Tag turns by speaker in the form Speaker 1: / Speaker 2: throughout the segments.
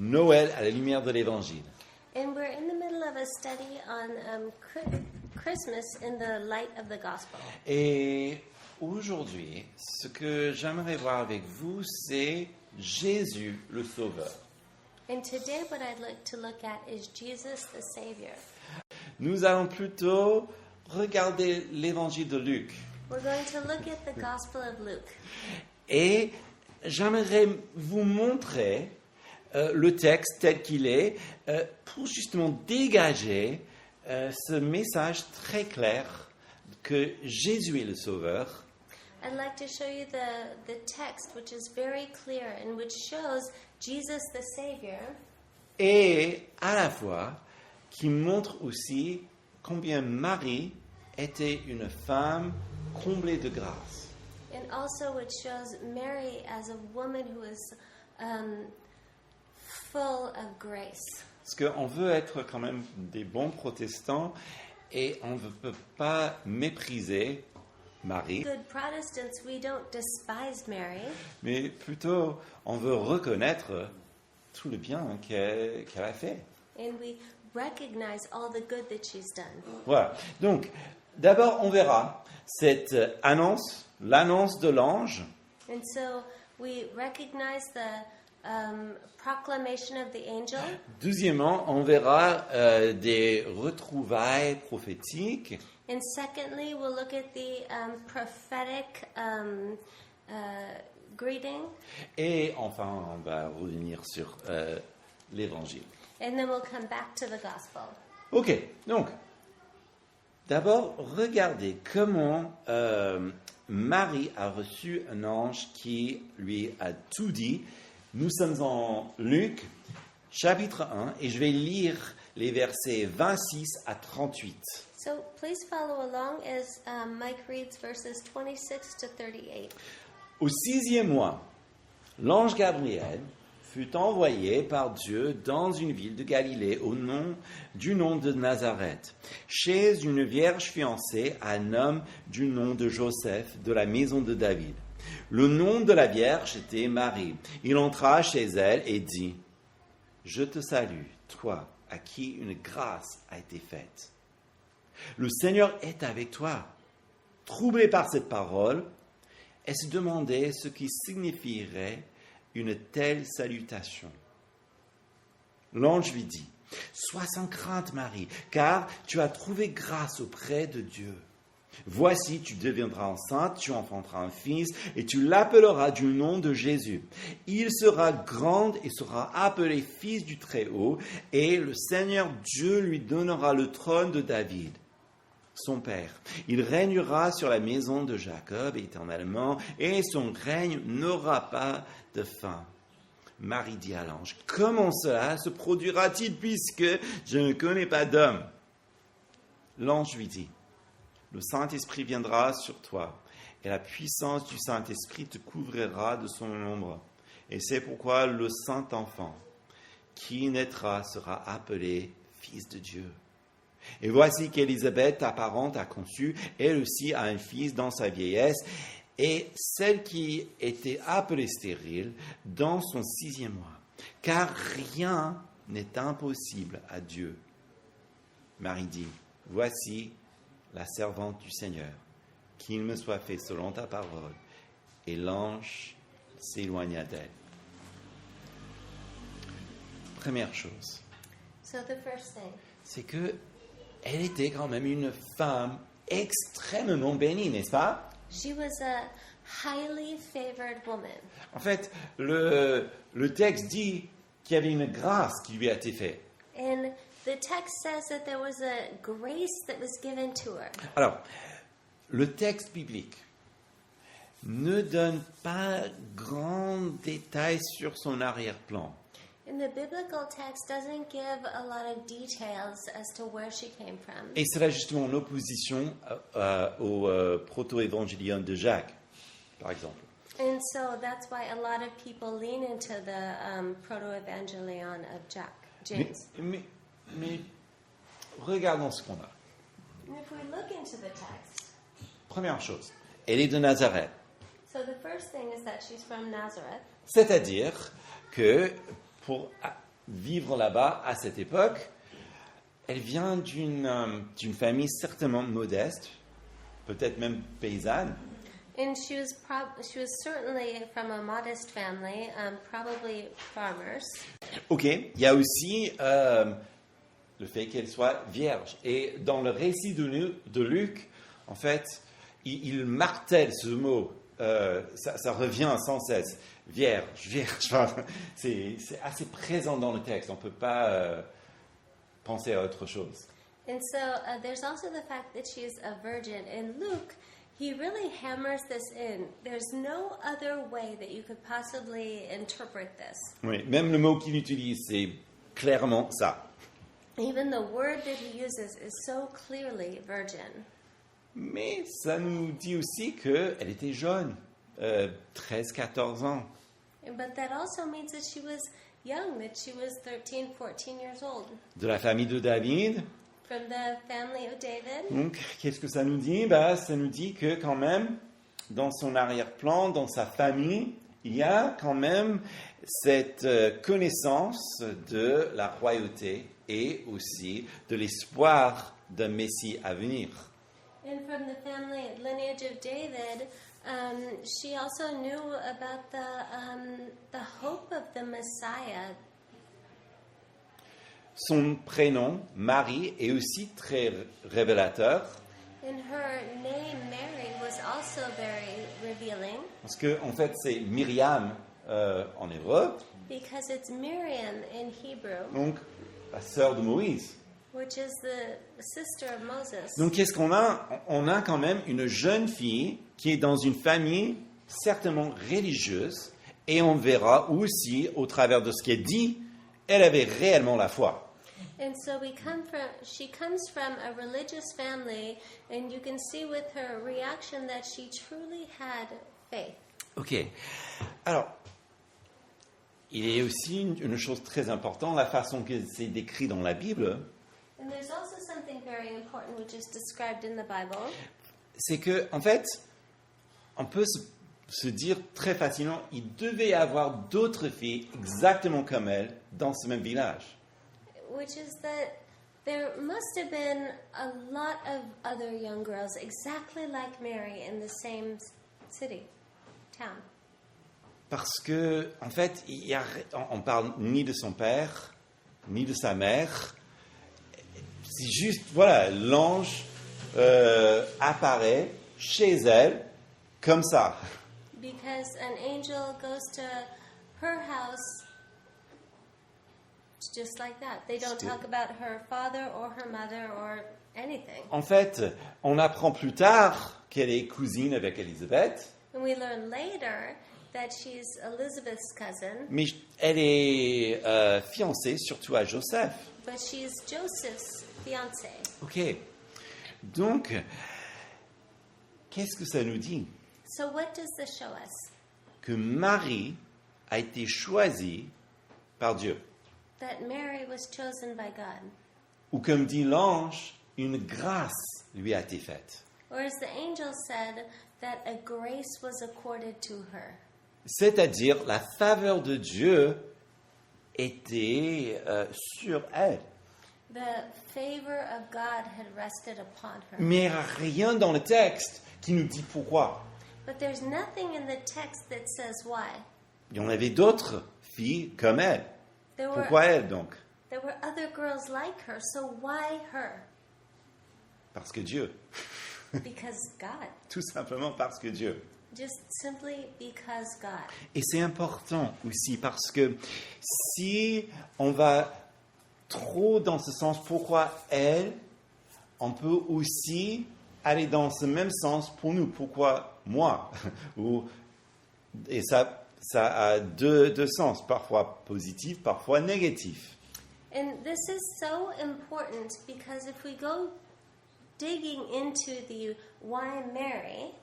Speaker 1: Noël à la lumière de l'Évangile.
Speaker 2: And we're in the middle of a study on Christmas in the light of the gospel.
Speaker 1: Et aujourd'hui, ce que j'aimerais voir avec vous, c'est Jésus le Sauveur.
Speaker 2: And today what I'd like to look at is Jesus the Savior.
Speaker 1: Nous allons plutôt regarder l'Évangile de Luc.
Speaker 2: We're going to look at the Gospel of Luke.
Speaker 1: Et j'aimerais vous montrer le texte tel qu'il est pour justement dégager ce message très clair que Jésus est le Sauveur.
Speaker 2: I'd like to show you the text, which is very clear and which shows Jesus the Savior.
Speaker 1: Et à la fois qui montre aussi combien Marie était une femme comblée de grâce.
Speaker 2: And also which shows Mary as a woman who is full of grace.
Speaker 1: Parce qu'on veut être quand même des bons protestants et on ne peut pas mépriser Marie,
Speaker 2: Good Protestants, we don't despise Mary,
Speaker 1: mais plutôt on veut reconnaître tout le bien qu'elle a fait.
Speaker 2: and we recognize all the good that she's done.
Speaker 1: Voilà. Donc, d'abord, on verra cette annonce, l'annonce de l'ange.
Speaker 2: And so we recognize the proclamation of the angel.
Speaker 1: Deuxièmement, on verra des retrouvailles prophétiques.
Speaker 2: And secondly, we'll look at the prophetic greeting.
Speaker 1: Et enfin, on va revenir sur l'évangile.
Speaker 2: And then we'll come back to the gospel.
Speaker 1: Ok, donc, d'abord, regardez comment Marie a reçu un ange qui lui a tout dit. Nous sommes en Luc, chapitre 1, et je vais lire les versets 26 à 38.
Speaker 2: So please follow along as Mike reads verses 26 to 38.
Speaker 1: Au 6e mois, l'ange Gabriel fut envoyé par Dieu dans une ville de Galilée du nom de Nazareth, chez une vierge fiancée à un homme du nom de Joseph de la maison de David. Le nom de la vierge était Marie. Il entra chez elle et dit : « Je te salue, toi à qui une grâce a été faite. Le Seigneur est avec toi. » Troublée par cette parole, elle se demandait ce qui signifierait une telle salutation. L'ange lui dit : « Sois sans crainte, Marie, car tu as trouvé grâce auprès de Dieu. Voici, tu deviendras enceinte, tu enfanteras un fils, et tu l'appelleras du nom de Jésus. Il sera grand et sera appelé fils du Très-Haut, et le Seigneur Dieu lui donnera le trône de David, son père. Il régnera sur la maison de Jacob éternellement, et son règne n'aura pas de fin. » Marie dit à l'ange : « Comment cela se produira-t-il puisque je ne connais pas d'homme ?» L'ange lui dit : « Le Saint-Esprit viendra sur toi, et la puissance du Saint-Esprit te couvrira de son ombre. Et c'est pourquoi le Saint-Enfant qui naîtra sera appelé Fils de Dieu. Et voici qu'Élisabeth, ta parente, a conçu, elle aussi a un fils dans sa vieillesse, et celle qui était appelée stérile dans son 6e mois. Car rien n'est impossible à Dieu. » Marie dit : « Voici la servante du Seigneur, qu'il me soit fait selon ta parole. » Et l'ange s'éloigna d'elle. Première chose,
Speaker 2: So the first thing,
Speaker 1: c'est que elle était quand même une femme extrêmement bénie, n'est-ce pas?
Speaker 2: she was a highly favored woman.
Speaker 1: En fait, le texte dit qu'il y avait une grâce qui lui a été faite.
Speaker 2: And the text says that there was a grace that was given to her.
Speaker 1: Alors, le texte biblique ne donne pas grand détail sur son arrière-plan.
Speaker 2: And the biblical text doesn't give a lot of details as to where she came from.
Speaker 1: Et cela justement en opposition au proto-évangélion de Jacques, par exemple.
Speaker 2: And so that's why a lot of people lean into the proto-evangelion of James.
Speaker 1: Mais regardons ce qu'on a.
Speaker 2: And if we look into the text,
Speaker 1: Première chose, elle est de Nazareth.
Speaker 2: so the first thing is that she's from Nazareth.
Speaker 1: C'est-à-dire que pour vivre là-bas à cette époque. Elle vient d'une famille certainement modeste, peut-être même paysanne.
Speaker 2: And she was certainly from a modest family, probably farmers.
Speaker 1: Ok, il y a aussi le fait qu'elle soit vierge. Et dans le récit de Luc, en fait, il martèle ce mot. Ça revient sans cesse. Vierge, vierge. Enfin, c'est assez présent dans le texte. On ne peut pas penser à autre chose.
Speaker 2: And so there's also the fact that she's a virgin. In Luke, he really hammers this in. There's no other way that you could possibly interpret this.
Speaker 1: Oui, même le mot qu'il utilise, c'est clairement ça.
Speaker 2: Even the word that he uses is so clearly virgin.
Speaker 1: Mais ça nous dit aussi qu'elle était jeune, 13-14 ans.
Speaker 2: But that also means that she was young, that she was 13, 14 years old.
Speaker 1: De la famille de David.
Speaker 2: From the family of David.
Speaker 1: Donc, qu'est-ce que ça nous dit? Ça nous dit que quand même, dans son arrière-plan, dans sa famille, il y a quand même cette connaissance de la royauté et aussi de l'espoir d'un Messie à venir.
Speaker 2: And from the family lineage of David, she also knew about the hope of the Messiah.
Speaker 1: Son prénom, Marie, est aussi très révélateur.
Speaker 2: And her name, Mary, was also very revealing.
Speaker 1: Parce que, en fait, c'est Myriam en hébreu.
Speaker 2: Because it's Miriam in Hebrew.
Speaker 1: Donc, la sœur de Moïse.
Speaker 2: Which is the sister of Moses.
Speaker 1: Donc, qu'est-ce qu'on a? On a quand même une jeune fille qui est dans une famille certainement religieuse. Et on verra aussi, au travers de ce qui est dit, elle avait réellement la foi.
Speaker 2: And so she comes from a religious family, and you can see with her reaction that she truly had faith.
Speaker 1: Ok. Alors, il y a aussi une chose très importante, la façon que c'est décrit dans la Bible.
Speaker 2: And there's also something very important which is described in the Bible.
Speaker 1: C'est que, en fait, on peut se dire très facilement, il devait y avoir d'autres filles exactement comme elle dans ce même village.
Speaker 2: Which is that there must have been a lot of other young girls exactly like Mary in the same city, town.
Speaker 1: Parce que, en fait, on parle ni de son père, ni de sa mère. C'est juste, voilà, l'ange apparaît chez elle comme ça.
Speaker 2: Because an angel goes to her house just like that. They don't talk about her father or her mother or anything.
Speaker 1: En fait, on apprend plus tard qu'elle est cousine avec Élisabeth.
Speaker 2: And we learn later that she's Elizabeth's cousin.
Speaker 1: Mais elle est fiancée surtout à Joseph.
Speaker 2: But she's Joseph's fiancée.
Speaker 1: Ok. Donc, qu'est-ce que ça nous dit?
Speaker 2: So what does this show us?
Speaker 1: Que Marie a été choisie par Dieu.
Speaker 2: That Mary was chosen by God.
Speaker 1: Ou comme dit l'ange, une grâce lui a été faite.
Speaker 2: Or as the angel said, that a grace was accorded to her.
Speaker 1: C'est-à-dire, la faveur de Dieu était sur elle.
Speaker 2: The favor of God had rested upon her.
Speaker 1: Mais il n'y a rien dans le texte qui nous dit pourquoi.
Speaker 2: But there's nothing in the text that says why.
Speaker 1: Il y en avait d'autres filles comme elle. Pourquoi elle donc?
Speaker 2: There were other girls like her, so why her?
Speaker 1: Parce que Dieu.
Speaker 2: Because God.
Speaker 1: Tout simplement parce que Dieu.
Speaker 2: Just simply because God.
Speaker 1: Et c'est important aussi parce que si on va trop dans ce sens, pourquoi elle, on peut aussi aller dans ce même sens pour nous. Pourquoi moi? Et ça a deux sens, parfois positif, parfois négatif.
Speaker 2: And this is so important because if we go digging into the why Mary,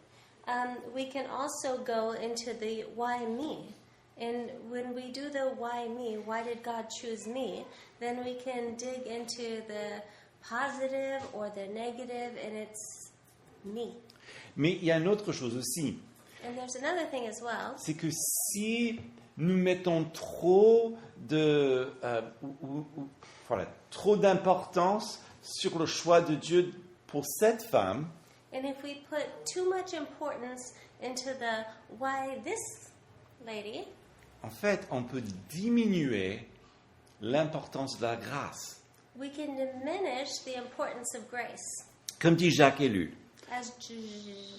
Speaker 2: we can also go into the why me. And when we do the why me, why did God choose me, then we can dig into the positive or the negative, and it's me.
Speaker 1: Mais il y a une autre chose aussi.
Speaker 2: And there's another thing as well.
Speaker 1: C'est que si nous mettons trop trop d'importance sur le choix de Dieu pour cette femme,
Speaker 2: And if we put too much importance into the why this lady,
Speaker 1: en fait, on peut diminuer l'importance de la grâce.
Speaker 2: we can diminish the importance of grace.
Speaker 1: Comme dit Jacques Ellul,
Speaker 2: As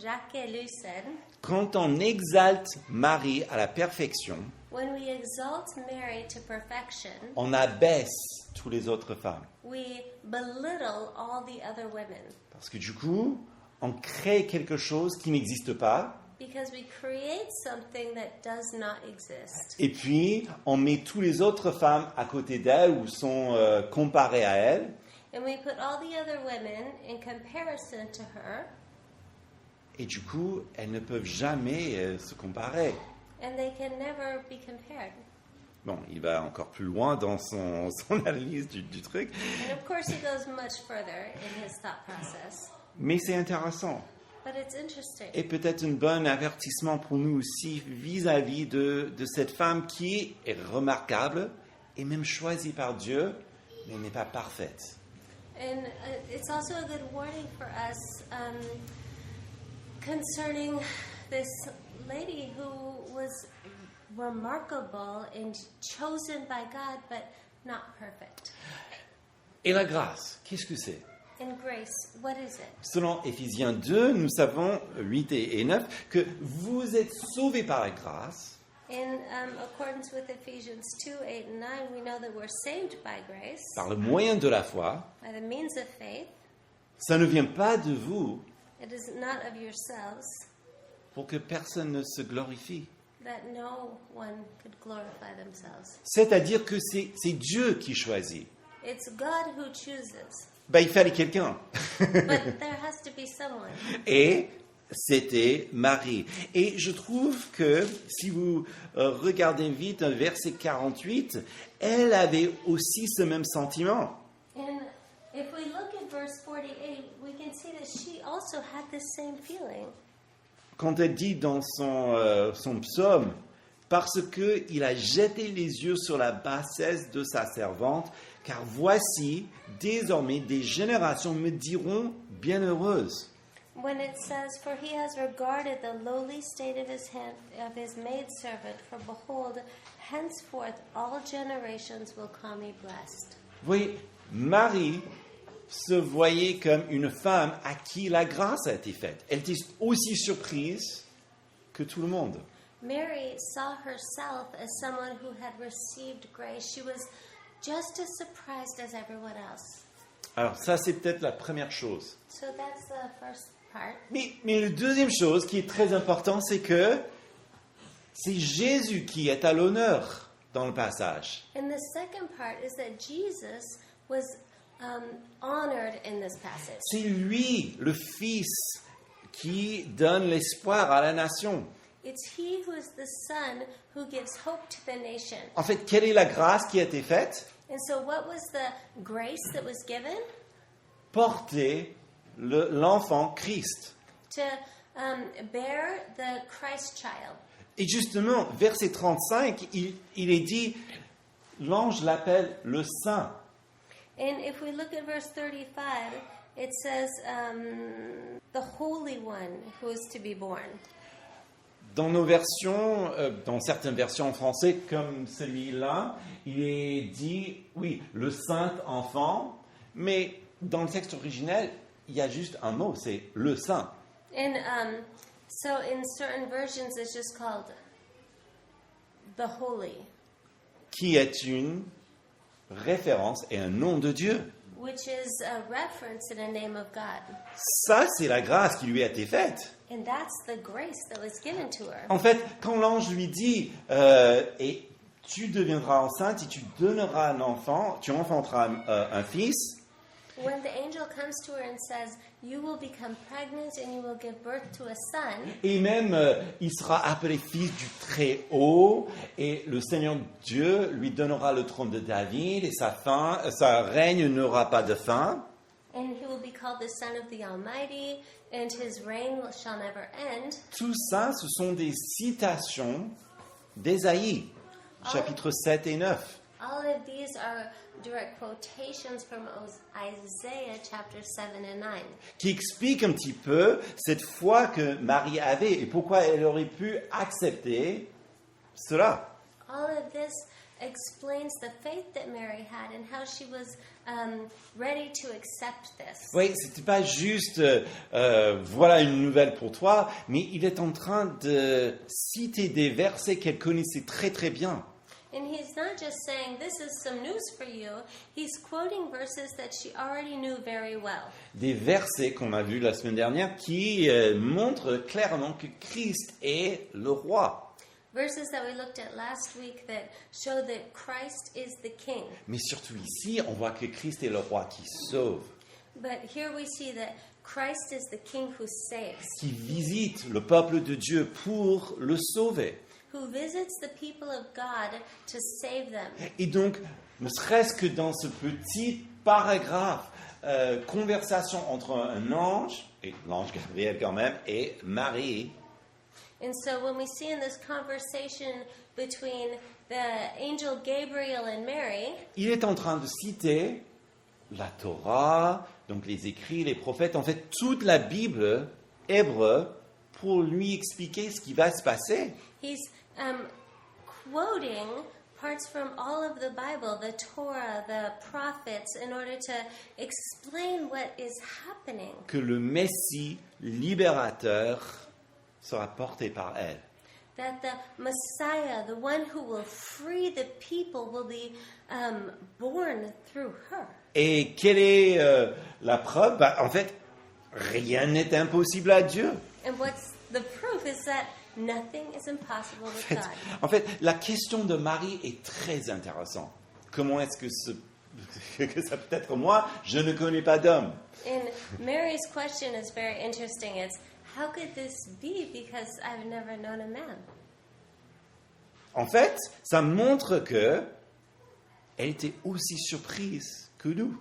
Speaker 2: Jacques Ellul said,
Speaker 1: quand on exalte Marie à la perfection,
Speaker 2: when we exalt Mary to perfection,
Speaker 1: on abaisse toutes les autres femmes.
Speaker 2: we belittle all the other women
Speaker 1: Parce que du coup, on crée quelque chose qui n'existe pas,
Speaker 2: because we create something that does not exist.
Speaker 1: et puis on met toutes les autres femmes à côté d'elle ou sont comparées à elle,
Speaker 2: And we put all the other women in comparison to her,
Speaker 1: et du coup, elles ne peuvent jamais se comparer.
Speaker 2: and they can never be compared.
Speaker 1: Bon, il va encore plus loin dans son analyse du truc,
Speaker 2: And of course, he goes much further in his thought process.
Speaker 1: mais c'est intéressant.
Speaker 2: But it's interesting.
Speaker 1: Et peut-être un bon avertissement pour nous aussi vis-à-vis de cette femme qui est remarquable et même choisie par Dieu, mais n'est pas parfaite.
Speaker 2: And it's also a good warning for us concerning this lady who was remarkable and chosen by God, but not perfect.
Speaker 1: Et la grâce, qu'est-ce que c'est?
Speaker 2: In grace, what is it?
Speaker 1: Selon Éphésiens 2, nous savons, 8 et 9, que vous êtes sauvés par la grâce
Speaker 2: In accordance with Ephesians 2, 8, and 9, we know that we're saved by grace,
Speaker 1: par le moyen de la foi.
Speaker 2: by the means of faith.
Speaker 1: Ça ne vient pas de vous
Speaker 2: It is not of yourselves,
Speaker 1: pour que personne ne se glorifie.
Speaker 2: that no one could glorify themselves.
Speaker 1: C'est-à-dire que c'est Dieu qui choisit.
Speaker 2: It's God who chooses,
Speaker 1: Ben, il fallait quelqu'un.
Speaker 2: but there has to be someone.
Speaker 1: Et c'était Marie. Et je trouve que si vous regardez vite verset 48, elle avait aussi ce même sentiment.
Speaker 2: And if we look at verse 48, we can see that she also had this same feeling.
Speaker 1: Quand elle dit dans son psaume, parce qu'il a jeté les yeux sur la bassesse de sa servante, car voici, désormais, des générations me diront bienheureuse.
Speaker 2: When it says, "For he has regarded the lowly state of his maidservant, for behold, henceforth all generations will call me blessed."
Speaker 1: Vous voyez, Marie se voyait comme une femme à qui la grâce a été faite. Elle était aussi surprise que tout le monde.
Speaker 2: Mary saw herself as someone who had received grace. She was just as surprised as everyone else.
Speaker 1: Alors ça, c'est peut-être la première chose.
Speaker 2: So that's the first part.
Speaker 1: Mais la deuxième chose qui est très importante, c'est que c'est Jésus qui est à l'honneur dans le passage.
Speaker 2: And the second part is that Jesus was honored in this passage.
Speaker 1: C'est lui, le Fils, qui donne l'espoir à la nation.
Speaker 2: It's he who is the son who gives hope to the nation.
Speaker 1: En fait, quelle est la grâce qui a été faite?
Speaker 2: And so what was the grace that was given?
Speaker 1: Porter l'enfant Christ.
Speaker 2: To bear the Christ child.
Speaker 1: Et justement, verset 35, il est dit, l'ange l'appelle le Saint.
Speaker 2: And if we look at verse 35, it says the Holy One who is to be born.
Speaker 1: Dans nos versions, dans certaines versions en français, comme celui-là, il est dit, oui, le Saint enfant, mais dans le texte originel, il y a juste un mot, c'est le Saint.
Speaker 2: And so in certain versions, it's just called the Holy,
Speaker 1: Qui est une référence et un nom de Dieu.
Speaker 2: which is a reference in the name of God.
Speaker 1: Ça, c'est la grâce qui lui a été faite.
Speaker 2: And that's the grace that was given to her.
Speaker 1: En fait, quand l'ange lui dit, et tu deviendras enceinte et tu donneras un enfant, tu enfanteras un fils,
Speaker 2: When the angel comes to her and says, "You will become pregnant and you will give birth to a son,"
Speaker 1: et même il sera appelé fils du Très-Haut, et le Seigneur Dieu lui donnera le trône de David, et sa règne n'aura pas de fin.
Speaker 2: and he will be called the Son of the Almighty, and his reign shall never end.
Speaker 1: Tout ça, ce sont des citations d'Ésaïe. chapitres 7 et 9.
Speaker 2: All of these are direct quotations from Isaiah chapter 7 and 9.
Speaker 1: Qui explique un petit peu cette foi que Marie avait et pourquoi elle aurait pu accepter cela.
Speaker 2: All of this explains the faith that Mary had and how she was ready to accept this.
Speaker 1: Oui, c'était pas juste voilà une nouvelle pour toi, mais il est en train de citer des versets qu'elle connaissait très très bien.
Speaker 2: And he's not just saying this is some news for you, he's quoting verses that she already knew very well.
Speaker 1: Des versets qu'on a vus la semaine dernière qui montrent clairement que Christ est le roi.
Speaker 2: Verses that we looked at last week that show that Christ is the king.
Speaker 1: Mais surtout ici, on voit que Christ est le roi qui sauve,
Speaker 2: But here we see that Christ is the king who saves,
Speaker 1: qui visite le peuple de Dieu pour le sauver.
Speaker 2: who visits the people of God to save them.
Speaker 1: Et donc, ne serait-ce que dans ce petit paragraphe, conversation entre un ange, et l'ange Gabriel quand même, et Marie,
Speaker 2: And so when we see in this conversation between the angel Gabriel and Mary,
Speaker 1: il est en train de citer la Torah, donc les écrits, les prophètes, en fait toute la Bible hébreu pour lui expliquer ce qui va se passer.
Speaker 2: he's quoting parts from all of the Bible, the Torah, the prophets, in order to explain what is happening.
Speaker 1: Que le Messie libérateur sera porté par elle.
Speaker 2: That the Messiah, the one who will free the people, will be born through her.
Speaker 1: Et quelle est la preuve? Bah, en fait, rien n'est impossible à Dieu.
Speaker 2: And what's the proof is that nothing is impossible with God.
Speaker 1: En fait, la question de Marie est très intéressante. Comment est-ce que ça peut être moi? Je ne connais pas d'homme.
Speaker 2: And Mary's question is very interesting. It's, how could this be? Because I've never known a man.
Speaker 1: En fait, ça montre que elle était aussi surprise que nous.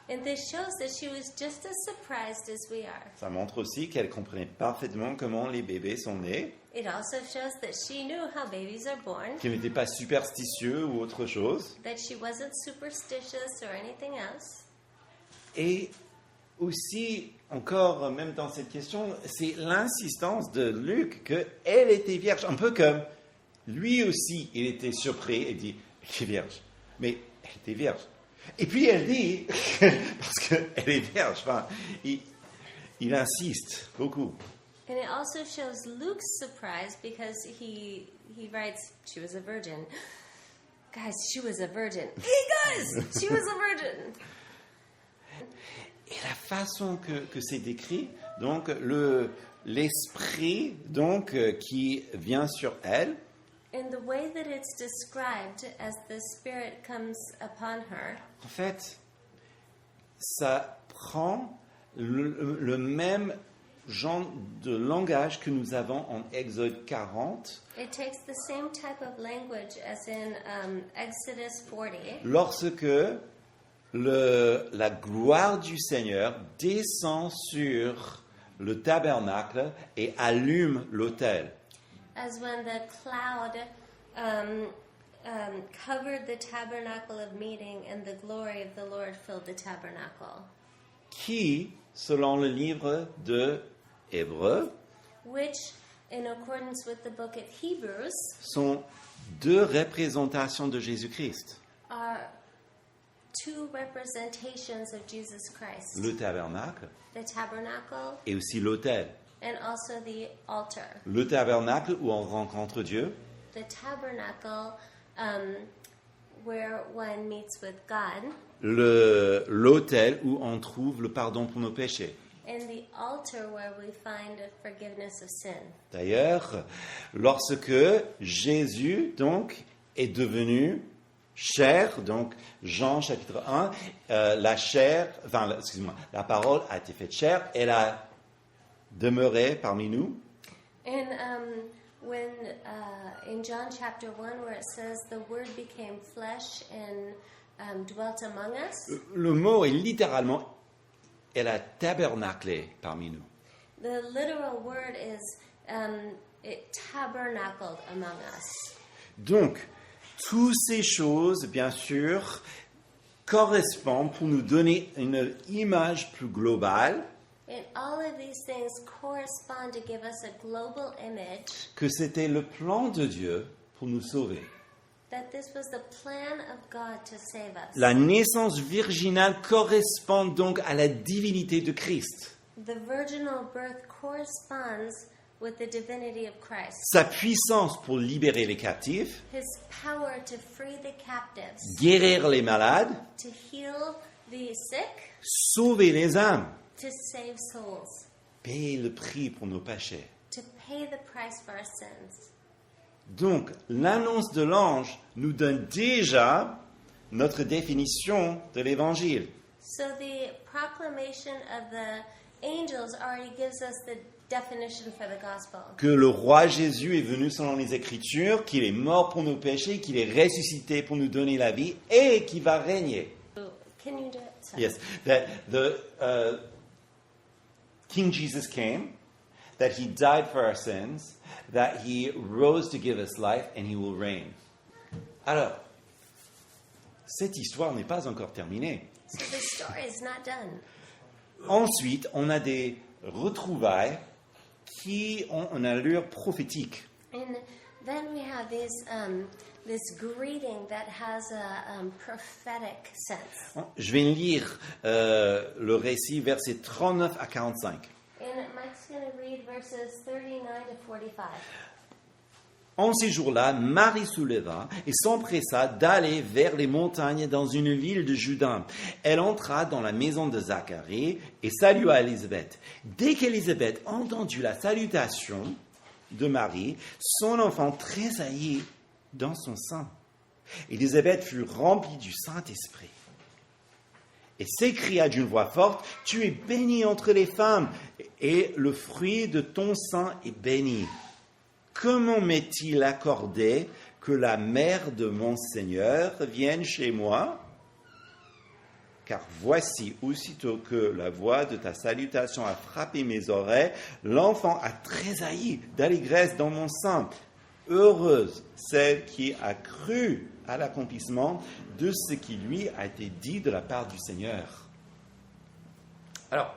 Speaker 2: And this shows that she was just as surprised as we are.
Speaker 1: Ça montre aussi qu'elle comprenait parfaitement comment les bébés sont nés,
Speaker 2: It also shows that she knew how babies are born,
Speaker 1: qu'elle n'était pas superstitieux ou autre chose.
Speaker 2: that she wasn't superstitious or anything else.
Speaker 1: Et aussi, encore, même dans cette question, c'est l'insistance de Luc qu'elle était vierge. Un peu comme lui aussi, il était surpris et dit « Elle est vierge ». Mais elle était vierge. Et puis elle dit, parce qu'elle est vierge, enfin, il insiste beaucoup.
Speaker 2: And it also shows Luke's surprise because he writes, she was a virgin. Guys, she was a virgin. Hey guys, she was a virgin.
Speaker 1: Et la façon que c'est décrit, donc l'esprit donc qui vient sur elle,
Speaker 2: And the way that it's described as the Spirit comes upon her,
Speaker 1: en fait, ça prend le même genre de langage que nous avons en Exode 40,
Speaker 2: it takes the same type of language as in Exodus 40,
Speaker 1: lorsque la gloire du Seigneur descend sur le tabernacle et allume l'autel.
Speaker 2: as when the cloud covered the tabernacle of meeting and the glory of the Lord filled the tabernacle.
Speaker 1: Qui, selon le livre de Hébreux,
Speaker 2: Which, in accordance with the book of Hebrews,
Speaker 1: sont deux représentations de Jésus-Christ.
Speaker 2: are two representations of Jesus Christ.
Speaker 1: Le tabernacle
Speaker 2: The tabernacle
Speaker 1: et aussi l'autel.
Speaker 2: and also the altar.
Speaker 1: Le tabernacle où on rencontre Dieu,
Speaker 2: The tabernacle where one meets with God,
Speaker 1: l'autel où on trouve le pardon pour nos péchés.
Speaker 2: and the altar where we find forgiveness of sin.
Speaker 1: D'ailleurs, lorsque Jésus donc est devenu chair, donc Jean chapitre 1, la parole a été faite chair, elle a demeuré parmi nous.
Speaker 2: And when in John chapter 1 where it says the word became flesh and dwelt among us,
Speaker 1: Le mot est littéralement, elle a tabernaclé parmi nous.
Speaker 2: the literal word is it tabernacled among us.
Speaker 1: Donc, Toutes ces choses, bien sûr, correspondent pour nous donner une image plus globale
Speaker 2: And all of these things correspond to give us a global image
Speaker 1: que c'était le plan de Dieu pour nous sauver.
Speaker 2: that this was the plan of God to save us.
Speaker 1: La naissance virginale correspond donc à la divinité de Christ.
Speaker 2: The virginal birth corresponds with the divinity of Christ.
Speaker 1: Sa puissance pour libérer les captifs,
Speaker 2: His power to free the captives,
Speaker 1: guérir les malades,
Speaker 2: to heal the sick,
Speaker 1: sauver les âmes,
Speaker 2: to save souls,
Speaker 1: payer le prix pour nos péchés.
Speaker 2: to pay the price for our sins.
Speaker 1: Donc, l'annonce de l'ange nous donne déjà notre définition de l'évangile.
Speaker 2: So the proclamation of the angels already gives us the definition for the gospel.
Speaker 1: Que le roi Jésus est venu selon les Écritures, qu'il est mort pour nos péchés, qu'il est ressuscité pour nous donner la vie et qu'il va régner.
Speaker 2: Can you do it? Sorry.
Speaker 1: Yes, that the King Jesus came, that he died for our sins, that he rose to give us life, and he will reign. Alors, cette histoire n'est pas encore terminée.
Speaker 2: So the story is not done.
Speaker 1: Ensuite, on a des retrouvailles qui ont une allure prophétique.
Speaker 2: And then we have this greeting that has a prophetic sense.
Speaker 1: Je vais lire le récit, versets 39 à 45.
Speaker 2: And Mike's going to read verses 39 to 45.
Speaker 1: En ces jours-là, Marie se leva et s'empressa d'aller vers les montagnes dans une ville de Juda. Elle entra dans la maison de Zacharie et salua Élisabeth. Dès qu'Élisabeth entendit la salutation de Marie, son enfant tressaillit dans son sein. Élisabeth fut remplie du Saint-Esprit et s'écria d'une voix forte, « Tu es bénie entre les femmes, et le fruit de ton sein est béni. Comment m'est-il accordé que la mère de mon Seigneur vienne chez moi? Car voici, aussitôt que la voix de ta salutation a frappé mes oreilles, l'enfant a tressailli d'allégresse dans mon sein. Heureuse celle qui a cru à l'accomplissement de ce qui lui a été dit de la part du Seigneur. » Alors,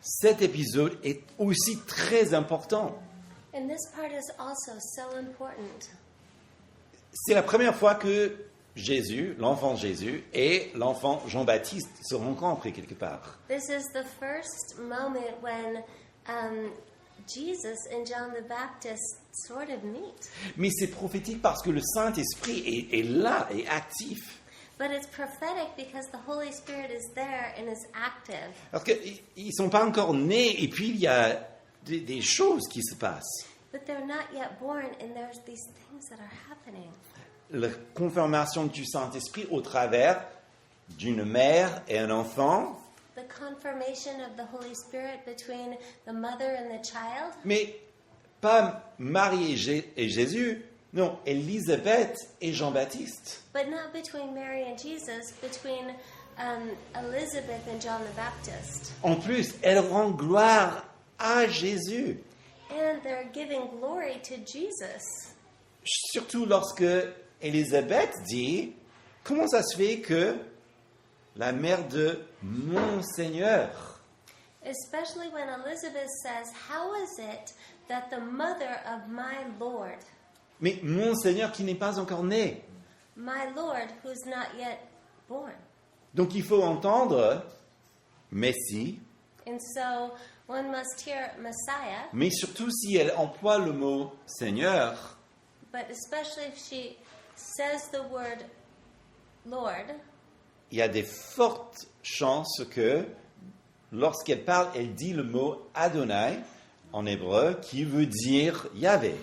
Speaker 1: cet épisode est aussi très important.
Speaker 2: And this part is also so important.
Speaker 1: C'est la première fois que Jésus, l'enfant Jésus, et l'enfant Jean-Baptiste se rencontrent quelque part.
Speaker 2: This is the first moment when Jesus and John the Baptist sort of meet.
Speaker 1: Mais c'est prophétique parce que le Saint-Esprit est là, est actif.
Speaker 2: But it's prophetic because the Holy Spirit is there and is active.
Speaker 1: Parce qu'ils ne sont pas encore nés et puis il y a des choses qui se passent.
Speaker 2: But they're not yet born and there's these things that are happening.
Speaker 1: La confirmation du Saint-Esprit au travers d'une mère et un enfant.
Speaker 2: The confirmation of the Holy Spirit between the mother and the child.
Speaker 1: Mais pas Marie et Jésus, non, Élisabeth et Jean-Baptiste.
Speaker 2: But not between Mary and Jesus, between Elizabeth and John the Baptist.
Speaker 1: En plus, elle rend gloire à Jésus.
Speaker 2: And they're giving glory to Jesus.
Speaker 1: Surtout lorsque Élisabeth dit, comment ça se fait que la mère de mon Seigneur?
Speaker 2: Especially when Elizabeth says, how is it that the mother of my Lord,
Speaker 1: Mais mon Seigneur qui n'est pas encore né.
Speaker 2: my Lord who's not yet born?
Speaker 1: Donc il faut entendre Messie,
Speaker 2: And so one must hear Messiah,
Speaker 1: mais surtout si elle emploie le mot Seigneur,
Speaker 2: but especially if she says the word Lord,
Speaker 1: il y a des fortes chances que lorsqu'elle parle, elle dit le mot Adonai en hébreu qui veut dire Yahvé.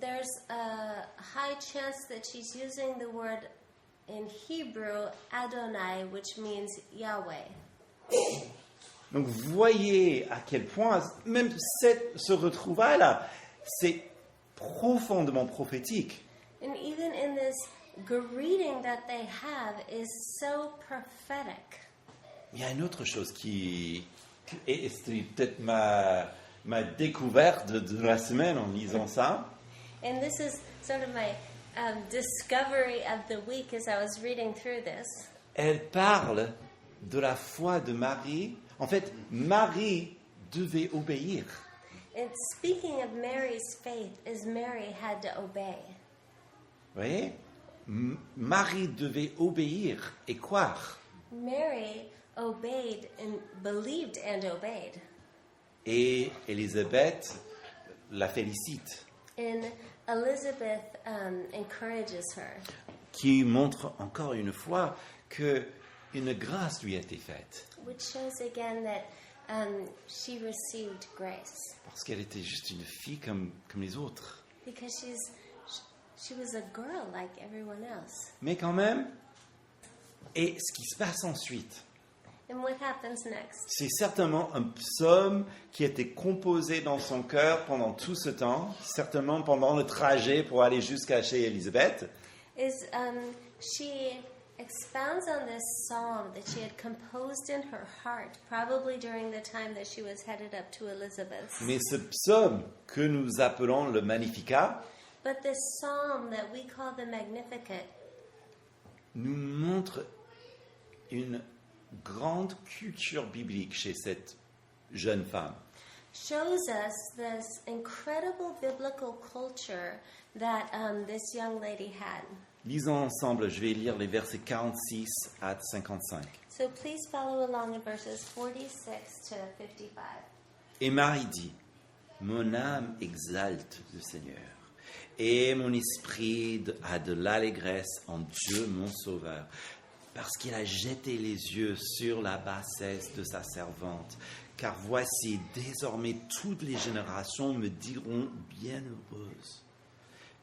Speaker 2: there's a high chance that she's using the word in Hebrew, Adonai, which means Yahweh.
Speaker 1: Donc voyez à quel point même ce retrouvaille-là, c'est profondément prophétique.
Speaker 2: And even in this greeting that they have is so prophetic.
Speaker 1: Il y a une autre chose et c'est peut-être ma découverte de la semaine en lisant ça.
Speaker 2: And this is sort of my discovery of the week as I was reading through this.
Speaker 1: Elle parle de la foi de Marie. En fait, Marie devait obéir.
Speaker 2: And speaking of Mary's faith, as Mary had to obey.
Speaker 1: Vous voyez? Marie devait obéir et croire.
Speaker 2: Mary obeyed and believed and obeyed.
Speaker 1: Et Élisabeth la félicite,
Speaker 2: And Elizabeth encourages her,
Speaker 1: qui montre encore une fois que une grâce lui a été faite,
Speaker 2: which shows again that she received grace
Speaker 1: parce qu'elle était juste une fille comme les autres.
Speaker 2: because she was a girl like everyone else.
Speaker 1: Mais quand même, et ce qui se passe ensuite,
Speaker 2: And what happens next?
Speaker 1: c'est certainement un psaume qui était composé dans son cœur pendant tout ce temps, certainement pendant le trajet pour aller jusqu'à chez Élisabeth.
Speaker 2: Is she expounds on this psalm that she had composed in her heart, probably during the time that she was headed up to Elizabeth's.
Speaker 1: Mais ce psaume que nous appelons le Magnificat
Speaker 2: But this psalm that we call the Magnificat
Speaker 1: nous montre une grande culture biblique chez cette jeune femme.
Speaker 2: shows us this incredible biblical culture that this young lady had.
Speaker 1: Lisons ensemble, je vais lire les versets 46 à 55.
Speaker 2: So please follow along in verses 46 to 55.
Speaker 1: Et Marie dit, mon âme exalte le Seigneur, et mon esprit a de l'allégresse en Dieu mon Sauveur, parce qu'il a jeté les yeux sur la bassesse de sa servante. Car voici, désormais toutes les générations me diront bienheureuse,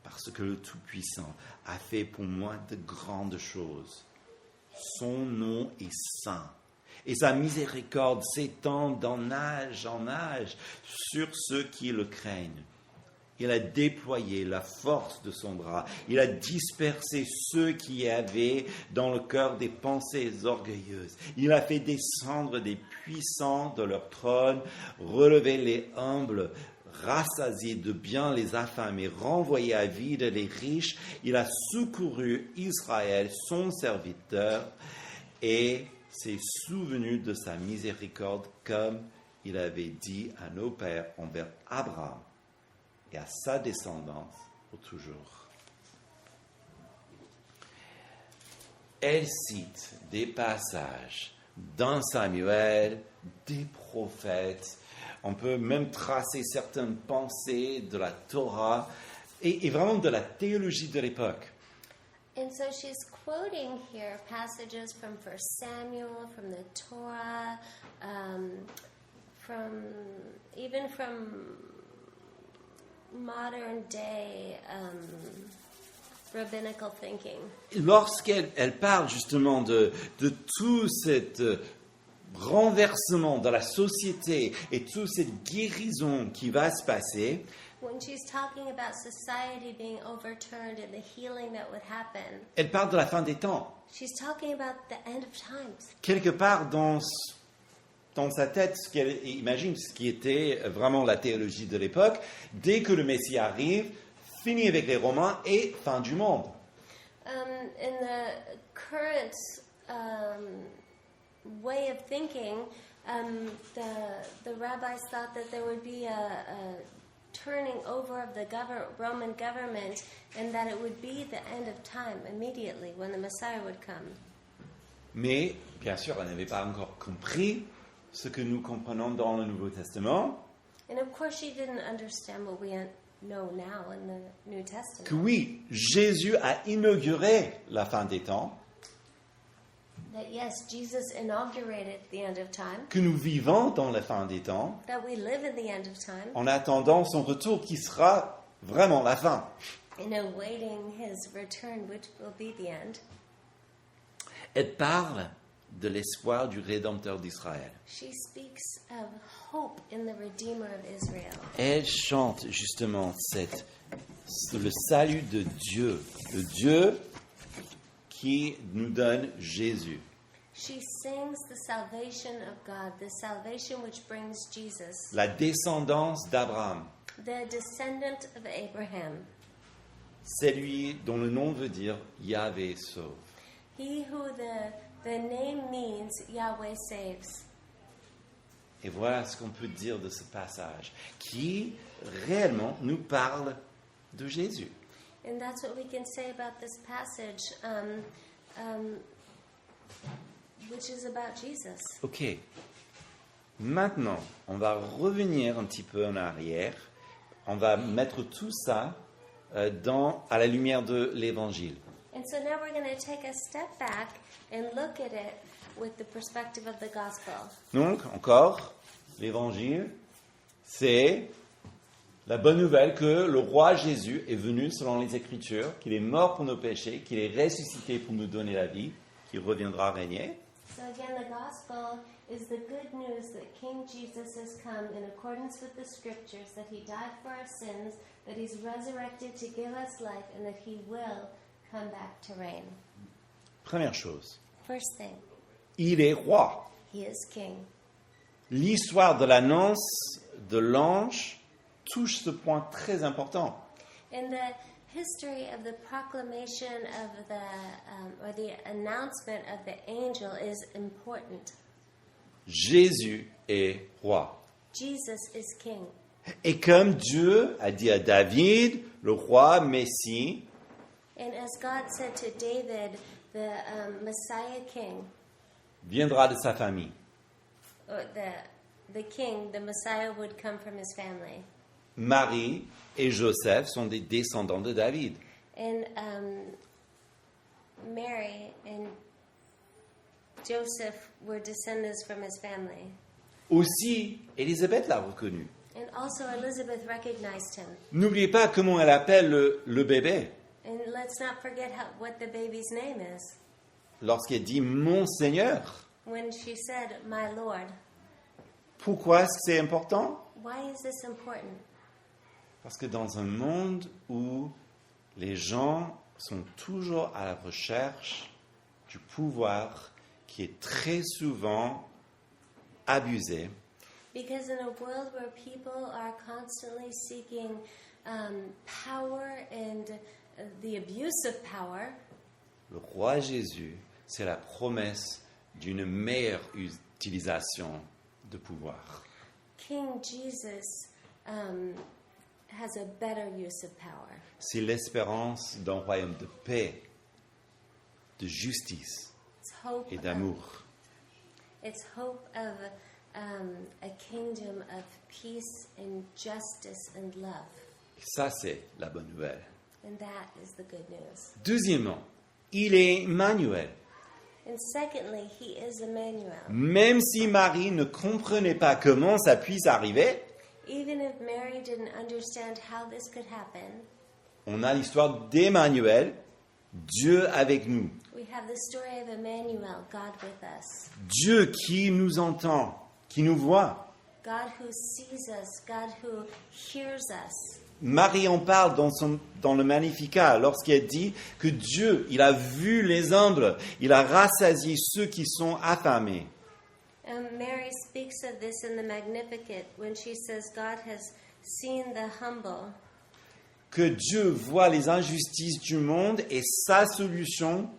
Speaker 1: parce que le Tout-Puissant a fait pour moi de grandes choses. Son nom est saint, et sa miséricorde s'étend d'en âge en âge sur ceux qui le craignent. Il a déployé la force de son bras. Il a dispersé ceux qui avaient dans le cœur des pensées orgueilleuses. Il a fait descendre des puissants de leur trône, relevé les humbles, rassasié de bien les affamés, renvoyé à vide les riches. Il a secouru Israël, son serviteur, et s'est souvenu de sa miséricorde comme il avait dit à nos pères envers Abraham et à sa descendance pour toujours. Elle cite des passages dans Samuel, des prophètes. On peut même tracer certaines pensées de la Torah et vraiment de la théologie de l'époque.
Speaker 2: And so she's quoting here passages from 1 Samuel, from the Torah, from modern day rabbinical thinking.
Speaker 1: Lorsqu'elle parle justement de tout cet renversement de la société et toute cette guérison qui va se passer,
Speaker 2: When she's talking about society being overturned and the healing that would happen,
Speaker 1: elle parle de la fin des temps.
Speaker 2: she's talking about the end of times.
Speaker 1: Quelque part dans sa tête, ce qu'elle imagine, ce qui était vraiment la théologie de l'époque, dès que le Messie arrive, fini avec les Romains et fin du monde.
Speaker 2: In the current way of thinking, the rabbis thought that there would be a turning over of the Roman government and that it would be the end of time immediately when the Messiah would come.
Speaker 1: Mais, bien sûr, elle n'avait pas encore compris ce que nous comprenons dans le Nouveau Testament.
Speaker 2: And of course she didn't understand what we know now in the New Testament.
Speaker 1: Que oui, Jésus a inauguré la fin des temps,
Speaker 2: That yes, Jesus inaugurated the end of time,
Speaker 1: que nous vivons dans la fin des temps,
Speaker 2: that we live in the end of time,
Speaker 1: en attendant son retour qui sera vraiment la fin.
Speaker 2: and awaiting his return, which will be the end.
Speaker 1: Elle parle de l'espoir du Rédempteur d'Israël.
Speaker 2: She speaks of hope in the Redeemer of Israel.
Speaker 1: Elle chante justement le salut de Dieu, le Dieu qui nous donne Jésus.
Speaker 2: She sings the salvation of God, the salvation which brings Jesus,
Speaker 1: La descendance d'Abraham.
Speaker 2: the descendant of Abraham.
Speaker 1: C'est lui dont le nom veut dire Yahvé sauve.
Speaker 2: He who the name means Yahweh saves.
Speaker 1: Et voilà ce qu'on peut dire de ce passage, qui réellement nous parle de Jésus.
Speaker 2: And that's what we can say about this passage, which is about Jesus.
Speaker 1: Ok. Maintenant, on va revenir un petit peu en arrière. On va mettre tout ça à la lumière de l'Évangile.
Speaker 2: And so now we're going to take a step back and look at it with the perspective of the gospel.
Speaker 1: Donc, encore, l'Évangile, c'est la bonne nouvelle que le roi Jésus est venu selon les Écritures, qu'il est mort pour nos péchés, qu'il est ressuscité pour nous donner la vie, qu'il reviendra régner.
Speaker 2: So again, the gospel is the good news that King Jesus has come in accordance with the scriptures, that he died for our sins, that he's resurrected to give us life, and that he will come back to reign.
Speaker 1: Première chose,
Speaker 2: First thing,
Speaker 1: il est roi.
Speaker 2: he is king.
Speaker 1: L'histoire de l'annonce de l'ange touche ce point très important.
Speaker 2: In the history of the proclamation of or the announcement of the angel is important.
Speaker 1: Jésus est roi.
Speaker 2: Jesus is king.
Speaker 1: Et comme Dieu a dit à David, le roi Messie,
Speaker 2: And as God said to David, the Messiah king,
Speaker 1: viendra de sa famille.
Speaker 2: or the king, the Messiah would come from his family.
Speaker 1: Marie et Joseph sont des descendants de David.
Speaker 2: And Mary and Joseph were descendants from his family.
Speaker 1: Aussi, Élisabeth l'a reconnu.
Speaker 2: And also Elizabeth recognized him.
Speaker 1: N'oubliez pas comment elle appelle le bébé
Speaker 2: And let's not forget what the baby's name is.
Speaker 1: lorsqu'elle dit « Mon Seigneur ».
Speaker 2: When she said, "My Lord."
Speaker 1: Pourquoi est-ce que c'est important?
Speaker 2: Why is this important?
Speaker 1: Parce que dans un monde où les gens sont toujours à la recherche du pouvoir qui est très souvent abusé,
Speaker 2: Because in a world where people are constantly seeking power and the abuse of power,
Speaker 1: le roi Jésus, c'est la promesse d'une meilleure utilisation de pouvoir.
Speaker 2: King Jesus has a better use of power.
Speaker 1: C'est l'espérance d'un royaume de paix, de justice
Speaker 2: It's hope.
Speaker 1: et d'amour.
Speaker 2: It's hope of a kingdom of peace and justice and love,
Speaker 1: Et ça, c'est la bonne nouvelle.
Speaker 2: and that is the good news.
Speaker 1: Deuxièmement, il est Emmanuel.
Speaker 2: And secondly, he is Emmanuel.
Speaker 1: Même si Marie ne comprenait pas comment ça puisse arriver,
Speaker 2: Even if Mary didn't understand how this could happen,
Speaker 1: on a l'histoire d'Emmanuel, Dieu avec nous.
Speaker 2: we have the story of Emmanuel, God with us.
Speaker 1: Dieu qui nous entend, qui nous voit.
Speaker 2: God who sees us, God who hears us.
Speaker 1: Marie en parle dans le Magnificat lorsqu'elle dit que Dieu, il a vu les humbles, il a rassasié ceux qui sont affamés.
Speaker 2: Mary speaks of this in the Magnificat when she says God has seen the humble.
Speaker 1: Que Dieu voit les injustices du monde et sa solution,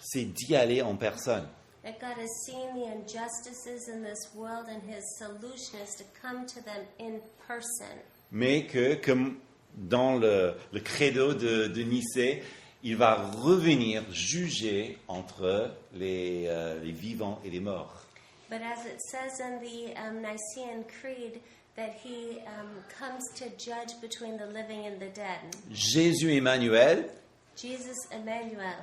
Speaker 1: c'est d'y aller en personne.
Speaker 2: That God has seen the injustices in this world and his solution is to come to them in person.
Speaker 1: Mais que, comme dans le credo de Nicée, il va revenir juger entre les vivants et les morts.
Speaker 2: But as it says in the Nicene Creed, that he comes to judge between the living and the dead.
Speaker 1: Jésus Emmanuel,
Speaker 2: Jesus Emmanuel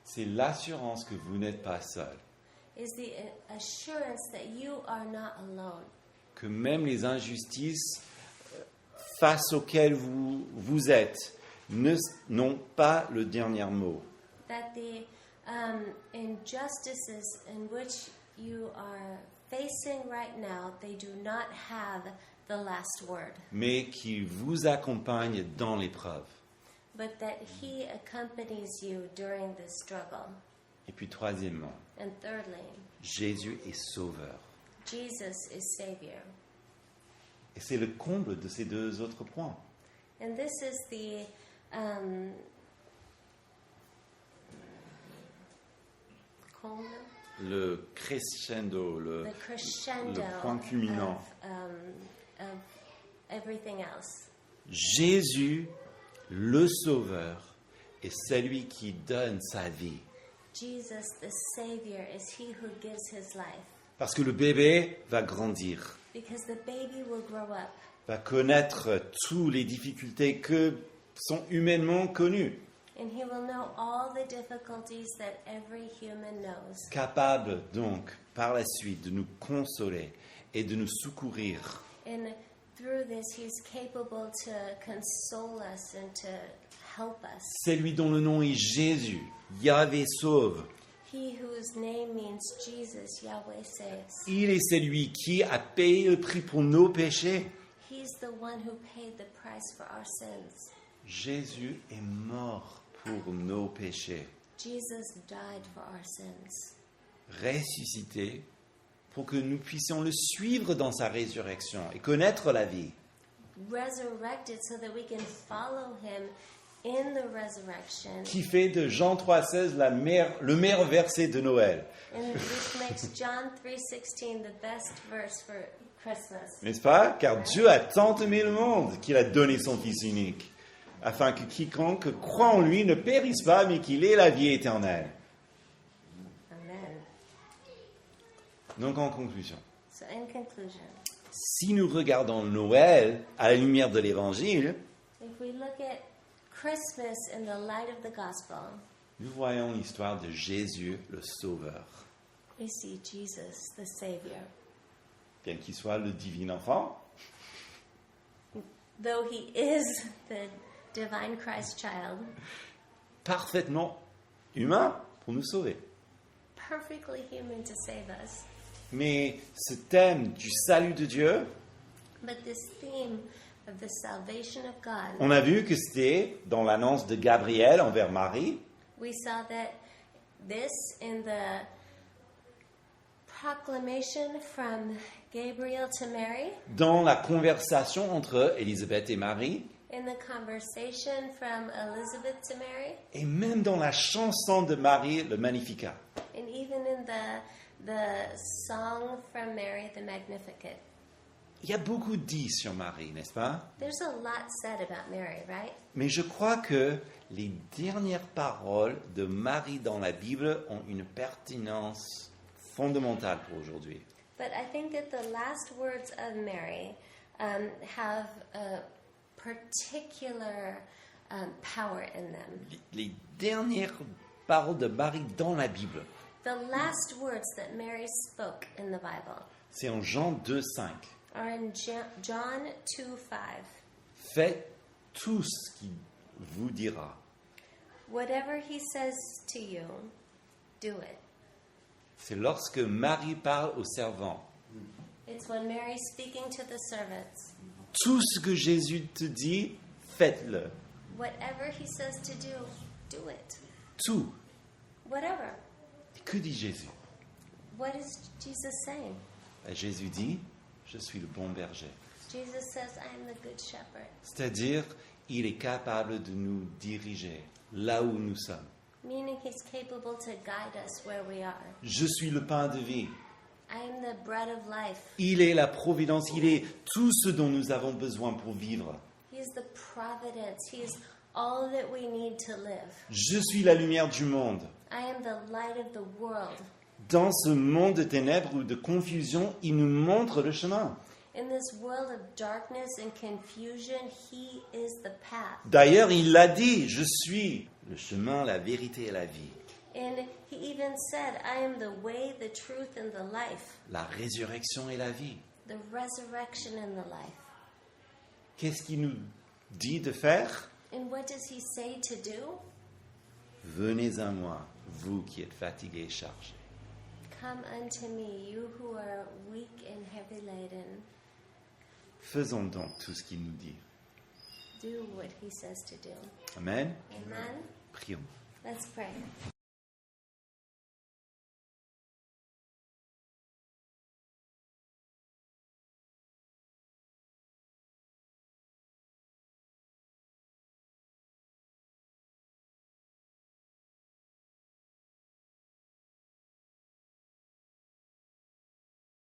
Speaker 1: c'est l'assurance que vous n'êtes pas seul.
Speaker 2: is the assurance that you are not alone.
Speaker 1: Que même les injustices face auxquelles vous êtes n'ont pas le dernier mot.
Speaker 2: That the injustices in which you are facing right now, they do not have the last word.
Speaker 1: Mais qui vous accompagne dans l'épreuve.
Speaker 2: But that he accompanies you during this struggle.
Speaker 1: Et puis troisièmement,
Speaker 2: And thirdly,
Speaker 1: Jésus est sauveur.
Speaker 2: Jesus is Savior.
Speaker 1: Et c'est le comble de ces deux autres points.
Speaker 2: And this is the
Speaker 1: Le crescendo,
Speaker 2: the crescendo
Speaker 1: le point culminant.
Speaker 2: of everything else.
Speaker 1: Jésus, le Sauveur, est celui qui donne sa vie.
Speaker 2: Jesus, the Savior, is He who gives His life.
Speaker 1: Parce que le bébé va grandir,
Speaker 2: Because the baby will grow up.
Speaker 1: va connaître toutes les difficultés que sont humainement connues,
Speaker 2: And he will know all the difficulties that every human knows.
Speaker 1: capable donc par la suite de nous consoler et de nous secourir.
Speaker 2: And through this, he's capable to console us and to help us.
Speaker 1: C'est lui dont le nom est Jésus, Yahvé sauve.
Speaker 2: He whose name means Jesus, Yahweh saves.
Speaker 1: Il est celui qui a payé le prix pour nos péchés.
Speaker 2: He's the one who paid the price for our sins.
Speaker 1: Jésus est mort pour nos péchés,
Speaker 2: Jesus died for our sins.
Speaker 1: ressuscité pour que nous puissions le suivre dans sa résurrection et connaître la vie.
Speaker 2: Resurrected so that we can follow him in the resurrection.
Speaker 1: Qui fait de Jean 3,16 le meilleur verset de Noël.
Speaker 2: And which makes John 3:16 the best verse for Christmas.
Speaker 1: N'est-ce pas? Car Dieu a tant aimé le monde qu'il a donné son Fils unique, afin que quiconque croit en lui ne périsse pas, mais qu'il ait la vie éternelle.
Speaker 2: Amen.
Speaker 1: Donc en conclusion,
Speaker 2: So in conclusion,
Speaker 1: si nous regardons Noël à la lumière de l'Évangile,
Speaker 2: if we look at Christmas in the light of the gospel,
Speaker 1: nous voyons l'histoire de Jésus, le Sauveur.
Speaker 2: we see Jesus, the Savior.
Speaker 1: Bien qu'il soit le divin enfant,
Speaker 2: Though he is the divine Christ child,
Speaker 1: parfaitement humain pour nous sauver.
Speaker 2: perfectly human to save us.
Speaker 1: Mais ce thème du salut de Dieu,
Speaker 2: But this theme of the salvation of God,
Speaker 1: on a vu que c'était dans l'annonce de Gabriel envers Marie,
Speaker 2: we saw that this in the proclamation from Gabriel to Mary,
Speaker 1: dans la conversation entre Élisabeth et Marie,
Speaker 2: in the conversation from Elizabeth to Mary,
Speaker 1: et même dans la chanson de Marie, le Magnificat.
Speaker 2: and even in the song from Mary, the Magnificat.
Speaker 1: Il y a beaucoup dit sur Marie, n'est-ce pas?
Speaker 2: There's a lot said about Mary, right?
Speaker 1: Mais je crois que les dernières paroles de Marie dans la Bible ont une pertinence fondamentale pour aujourd'hui.
Speaker 2: But I think that the last words of Mary have a particular power in them.
Speaker 1: Les dernières paroles de Marie dans la Bible,
Speaker 2: The last words that Mary spoke in the Bible
Speaker 1: c'est en Jean 2,5.
Speaker 2: are in John 2:5.
Speaker 1: Faites tout ce qu'il vous dira.
Speaker 2: Whatever he says to you, do it.
Speaker 1: C'est lorsque Marie parle aux servants.
Speaker 2: It's when Mary's speaking to the servants.
Speaker 1: Tout ce que Jésus te dit, faites-le.
Speaker 2: Whatever he says to do it.
Speaker 1: Tout.
Speaker 2: Whatever.
Speaker 1: Et que dit Jésus?
Speaker 2: What is Jesus saying?
Speaker 1: Jésus dit, je suis le bon berger.
Speaker 2: Jesus says, I am the good shepherd.
Speaker 1: C'est-à-dire, il est capable de nous diriger là où nous sommes.
Speaker 2: Meaning he's capable to guide us where we are.
Speaker 1: Je suis le pain de vie.
Speaker 2: I am the bread of life.
Speaker 1: Il est la providence, il est tout ce dont nous avons besoin pour vivre.
Speaker 2: He is the providence. He is all that we need to live.
Speaker 1: Je suis la lumière du monde.
Speaker 2: I am the light of the world.
Speaker 1: Dans ce monde de ténèbres ou de confusion, il nous montre le chemin.
Speaker 2: In this world of darkness and confusion, he is the path.
Speaker 1: D'ailleurs, il l'a dit, je suis le chemin, la vérité et la vie.
Speaker 2: And he even said, I am the way, the truth, and the life.
Speaker 1: La résurrection et la vie.
Speaker 2: The resurrection and the life.
Speaker 1: Qu'est-ce qu'il nous dit de faire?
Speaker 2: And what does he say to do?
Speaker 1: Venez à moi, vous qui êtes fatigués et chargés.
Speaker 2: Come unto me, you who are weak and heavy laden.
Speaker 1: Faisons donc tout ce qu'il nous dit.
Speaker 2: Do what he says to do.
Speaker 1: Amen.
Speaker 2: Amen.
Speaker 1: Prions.
Speaker 2: Let's pray.